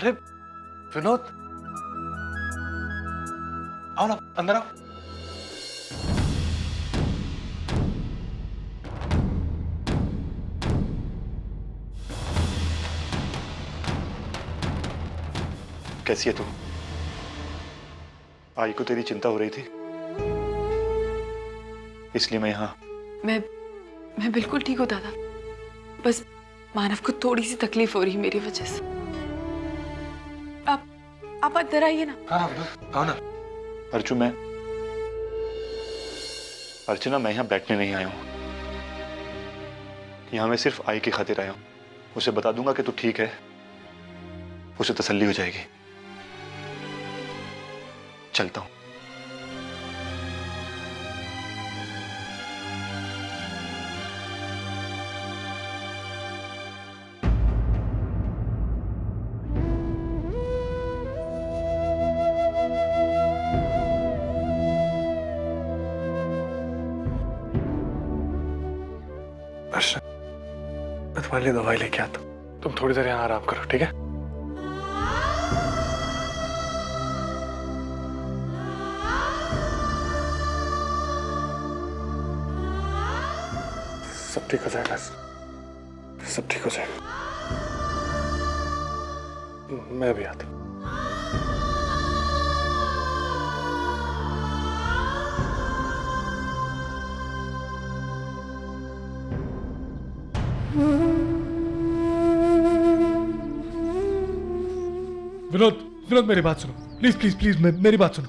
अरे विनोद, आओ ना, अंदर आओ। कैसी है तू? आई को तेरी चिंता हो रही थी, इसलिए मैं यहाँ। मैं बिल्कुल ठीक हूँ दादा, बस मानव को थोड़ी सी तकलीफ हो रही है मेरी वजह से। आप अंदर आइए ना। हाँ आओ ना। अर्चना, मैं यहाँ बैठने नहीं आया हूँ। यहाँ मैं सिर्फ आई की खातिर आया हूँ। उसे बता दूंगा कि तू ठीक है, उसे तसल्ली हो जाएगी। चलता हूँ। अर्चना, मैं तुम्हारे लिए दवाई लेके आता हूँ। तुम थोड़ी देर यहाँ आराम करो, ठीक है? सब ठीक हो जाएगा, सब ठीक हो जाएगा। मैं भी आता हूँ। विनोद मेरी बात सुनो, प्लीज प्लीज प्लीज मेरी बात सुनो।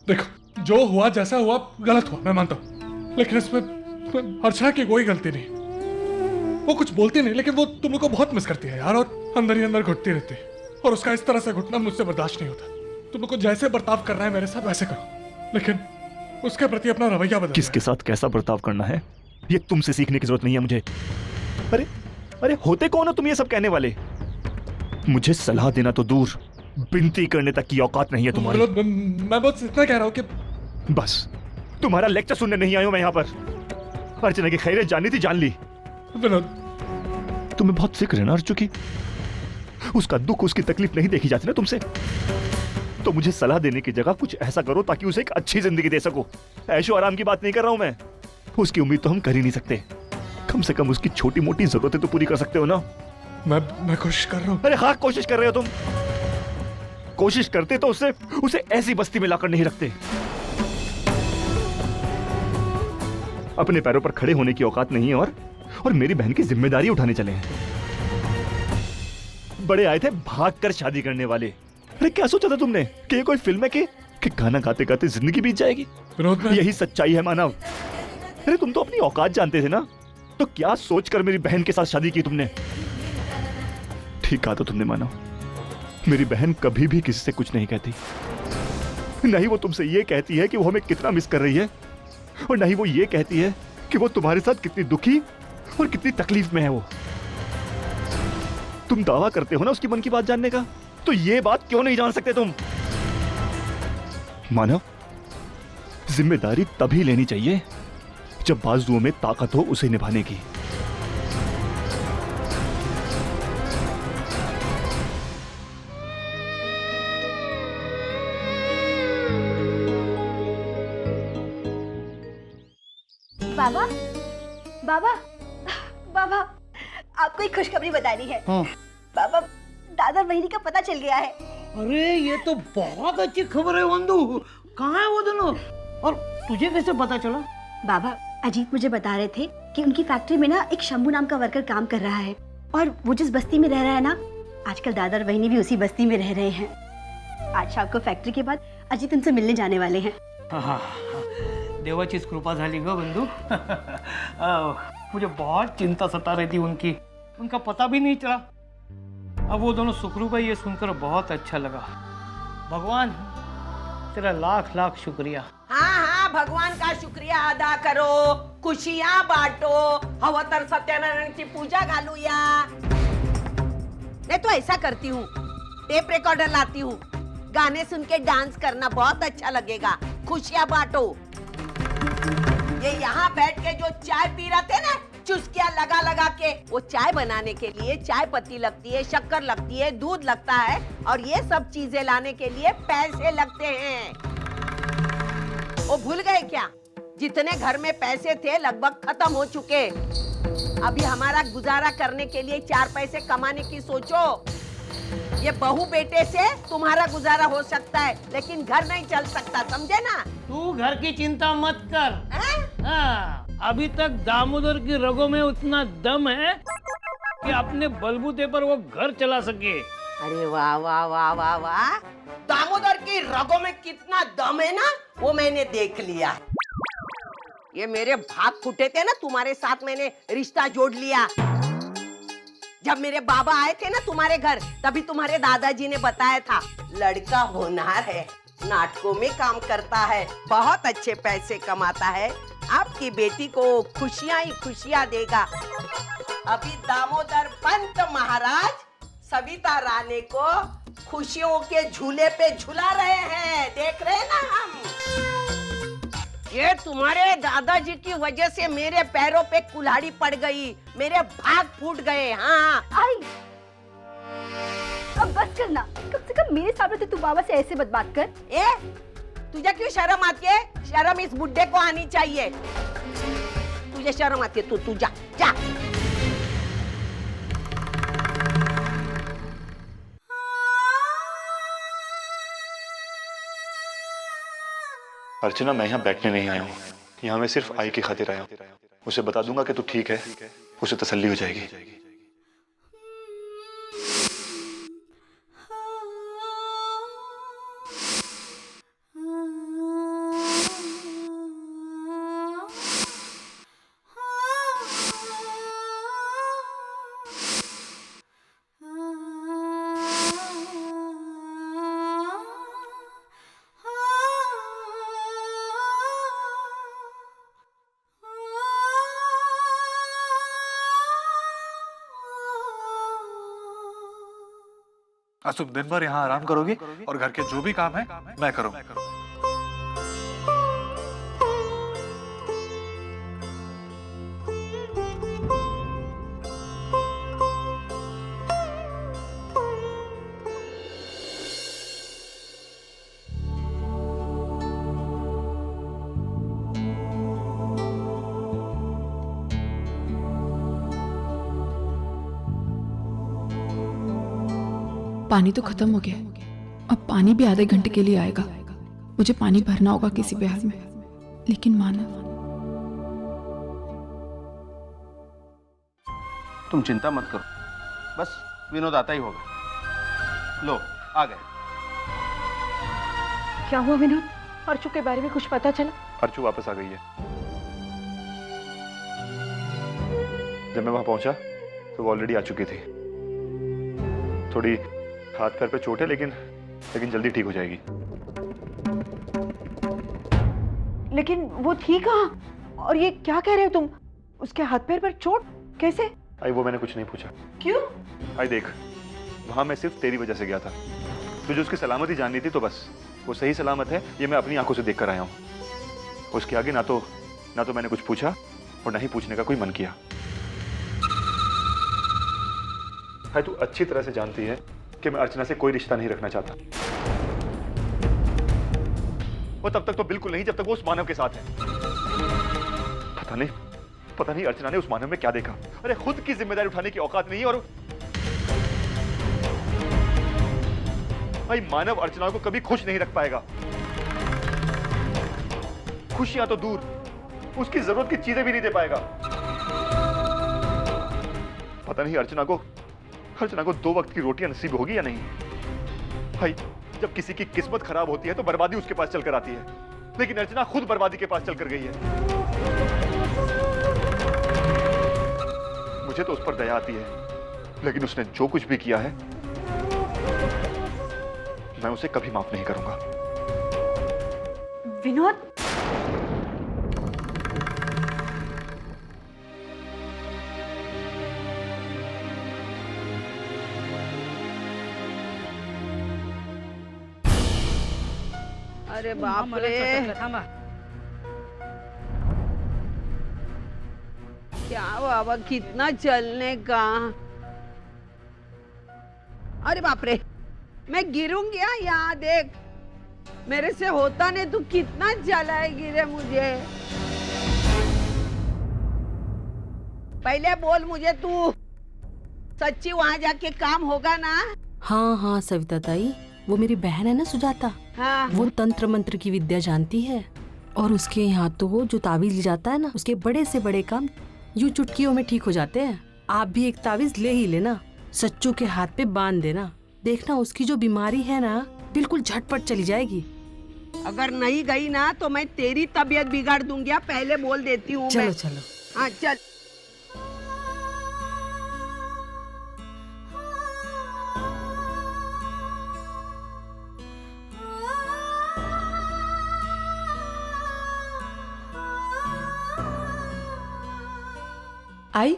देखो, जो हुआ जैसा हुआ गलत हुआ, मैं मानता हूँ, लेकिन इसमें अर्चना की कोई गलती नहीं। वो कुछ बोलती नहीं, लेकिन वो तुम लोग को बहुत मिस करती है यार, और अंदर ही अंदर घुटती रहती है, और उसका इस तरह से घुटना मुझसे बर्दाश्त नहीं होता। तुम लोग को जैसे बर्ताव करना है मेरे साथ वैसे करो, लेकिन उसके प्रति अपना रवैया बदलो। किसके साथ कैसा बर्ताव करना है ये तुमसे सीखने की जरूरत नहीं है मुझे। अरे होते कौन हो तुम ये सब कहने वाले? मुझे सलाह देना तो दूर, विनती करने तक की औकात नहीं है तुम्हारी। मैं बस इतना कह रहा हूँ कि बस तुम्हारा लेक्चर सुनने नहीं आया हूं मैं यहाँ पर। अर्चना की खैरियत जाननी थी, जान ली। विनोद, तुम्हें बहुत फिक्र है ना अर्चू की, उसका दुख, उसकी तकलीफ नहीं देखी जाती ना तुमसे। तो मुझे सलाह देने की जगह कुछ ऐसा करो ताकि उसे एक अच्छी जिंदगी दे सको। ऐशो आराम की बात नहीं कर रहा हूं मैं, उसकी उम्मीद तो हम कर ही नहीं सकते। कम से कम उसकी छोटी मोटी जरूरतें तो पूरी कर सकते हो ना। मैं कोशिश कर रहा हूँ। अरे हाँ, कोशिश कर रहे हो तुम। कोशिश करते तो उसे ऐसी बस्ती में लाकर नहीं रखते। अपने पैरों पर खड़े होने की औकात नहीं है, और मेरी बहन की जिम्मेदारी उठाने चले हैं। बड़े आए थे भागकर शादी करने वाले। अरे क्या सोचा था तुमने कि ये कोई फिल्म है कि गाना गाते गाते जिंदगी बीत जाएगी? यही सच्चाई है मानव। अरे तुम तो अपनी औकात जानते थे ना, तो क्या सोचकर मेरी बहन के साथ शादी की तुमने? ठीक कहा तो तुमने मानव, मेरी बहन कभी भी किसी से कुछ नहीं कहती। नहीं वो तुमसे ये कहती है कि वो हमें कितना मिस कर रही है, और नहीं वो ये कहती है कि वो तुम्हारे साथ कितनी दुखी और कितनी तकलीफ में है। वो तुम दावा करते हो ना उसकी मन की बात जानने का, तो ये बात क्यों नहीं जान सकते तुम? मानव, जिम्मेदारी तभी लेनी चाहिए जब बाजुओं में ताकत हो उसे निभाने की। बाबा बाबा बाबा, आपको एक खुशखबरी बतानी है। हाँ। बाबा, दादा वहिनी का पता चल गया है। अरे ये तो बहुत अच्छी खबर है वंदू। कहाँ है वो दोनों, और तुझे कैसे पता चला? बाबा, अजीत मुझे बता रहे थे कि उनकी फैक्ट्री में ना एक शंभू नाम का वर्कर काम कर रहा है, और वो जिस बस्ती में रह रहा है ना, आजकल दादा और वहिनी भी उसी बस्ती में रह रहे हैं। आज शाम को फैक्ट्री के बाद अजीत उनसे मिलने जाने वाले हैं। हाँ, देवाचीच कृपा झाली ग बंधू। मुझे बहुत चिंता सता रही थी उनकी, उनका पता भी नहीं चला। अब वो दोनों सुखरूप है ये सुनकर बहुत अच्छा लगा। भगवान तेरा लाख लाख शुक्रिया। हाँ, भगवान का शुक्रिया अदा करो, खुशियाँ बांटो, हवं तर सत्यनारायणची पूजा घालूया। मैं तो ऐसा करती हूँ, टेप रिकॉर्डर लाती हूँ, गाने सुन के डांस करना बहुत अच्छा लगेगा। खुशियाँ बांटो। ये यहाँ बैठ के जो चाय पी रहे थे ना, चुस्कियां लगा लगा के। वो चाय बनाने के लिए चाय पत्ती लगती है, शक्कर लगती है, दूध लगता है, और ये सब चीजें लाने के लिए पैसे लगते हैं। वो भूल गए क्या? जितने घर में पैसे थे लगभग खत्म हो चुके। अभी हमारा गुजारा करने के लिए 4 पैसे कमाने की सोचो। ये बहू बेटे से तुम्हारा गुजारा हो सकता है, लेकिन घर नहीं चल सकता, समझे ना? तू घर की चिंता मत कर। हैं? हाँ, अभी तक दामोदर की रगों में उतना दम है कि अपने बलबूते पर वो घर चला सके। अरे वाह वाह वाह वाह वाह, दामोदर की रगों में कितना दम है ना, वो मैंने देख लिया। ये मेरे भाग फूटे थे ना, तुम्हारे साथ मैंने रिश्ता जोड़ लिया। जब मेरे बाबा आए थे ना तुम्हारे घर, तभी तुम्हारे दादाजी ने बताया था, लड़का होनहार है, नाटकों में काम करता है, बहुत अच्छे पैसे कमाता है, आपकी बेटी को खुशियां ही खुशियां देगा। अभी दामोदर पंत महाराज सविता रानी को खुशियों के झूले पे झुला रहे हैं, देख रहे हैं ना हम। ये तुम्हारे दादाजी की वजह से मेरे पैरों पे कुल्हाड़ी पड़ गई, मेरे भाग फूट गए। हाँ आई अब बस करना, कम से कम मेरे सामने तो तू बाबा से ऐसे मत बात कर। ए, तुझे क्यों शर्म आती है? शर्म इस बुड्ढे को आनी चाहिए। तुझे शर्म आती है, तू जा जा। अर्चना, मैं यहाँ बैठने नहीं आया हूँ, यहाँ मैं सिर्फ आई की खातिर आया हूँ। उसे बता दूंगा कि तू ठीक है, उसे तसल्ली हो जाएगी। आज तुम दिन भर यहाँ आराम करोगी और घर के जो भी काम है मैं करूँगा। पानी तो खत्म हो गया, अब पानी भी आधे घंटे के लिए आएगा। मुझे पानी भरना होगा किसी भी हाल में। लेकिन मानव, तुम चिंता मत करो, बस विनोद आता ही होगा। लो आ गए। क्या हुआ विनोद? अर्चू के बारे में कुछ पता चला? अर्चू वापस आ गई है। जब मैं वहां पहुंचा तो वो ऑलरेडी आ चुकी थी। थोड़ी हाथ पैर पे चोट है, लेकिन जल्दी ठीक हो जाएगी। लेकिन वो थी कहाँ? और ये क्या कह रहे हो तुम? उसके हाथ पैर पर चोट कैसे? आई वो मैंने कुछ नहीं पूछा। क्यों? आई देख, वहां मैं सिर्फ तेरी वजह से गया था। तुझे उसकी सलामती जाननी थी, तो बस वो सही सलामत है ये मैं अपनी आंखों से देख कर आया हूँ। उसके आगे ना तो मैंने कुछ पूछा और ना ही पूछने का कोई मन किया। हाय, तू अच्छी तरह से जानती है कि मैं अर्चना से कोई रिश्ता नहीं रखना चाहता। वो तब तक तो बिल्कुल नहीं जब तक वो उस मानव के साथ है। पता नहीं अर्चना ने उस मानव में क्या देखा। अरे खुद की जिम्मेदारी उठाने की औकात नहीं है, और भाई मानव अर्चना को कभी खुश नहीं रख पाएगा। खुशियां तो दूर, उसकी जरूरत की चीजें भी नहीं दे पाएगा। पता नहीं अर्चना को 2 वक्त की रोटियां नसीब होगी या नहीं। भाई जब किसी की किस्मत खराब होती है तो बर्बादी उसके पास चलकर आती है, लेकिन अर्चना खुद बर्बादी के पास चलकर गई है। मुझे तो उस पर दया आती है, लेकिन उसने जो कुछ भी किया है मैं उसे कभी माफ नहीं करूंगा। विनोद, अरे बाप रे, क्या बाबा कितना चलने का। अरे बाप रे, मैं गिरूंगी यहाँ देख, मेरे से होता नहीं, तू कितना चलाएगी रे मुझे। पहले बोल मुझे, तू सच्ची वहाँ जाके काम होगा ना? हाँ हाँ सविता ताई, वो मेरी बहन है ना सुजाता, हाँ। वो तंत्र मंत्र की विद्या जानती है और उसके यहाँ तो जो ताबीज ले जाता है ना, उसके बड़े से बड़े काम यूं चुटकियों में ठीक हो जाते हैं। आप भी एक ताबीज ले ही लेना, सच्चू के हाथ पे बांध देना, देखना उसकी जो बीमारी है ना बिल्कुल झटपट चली जाएगी। अगर नहीं गई ना तो मैं तेरी तबीयत बिगाड़ दूंगी, पहले बोल देती हूँ। चलो मैं। चलो। हाँ चल। आई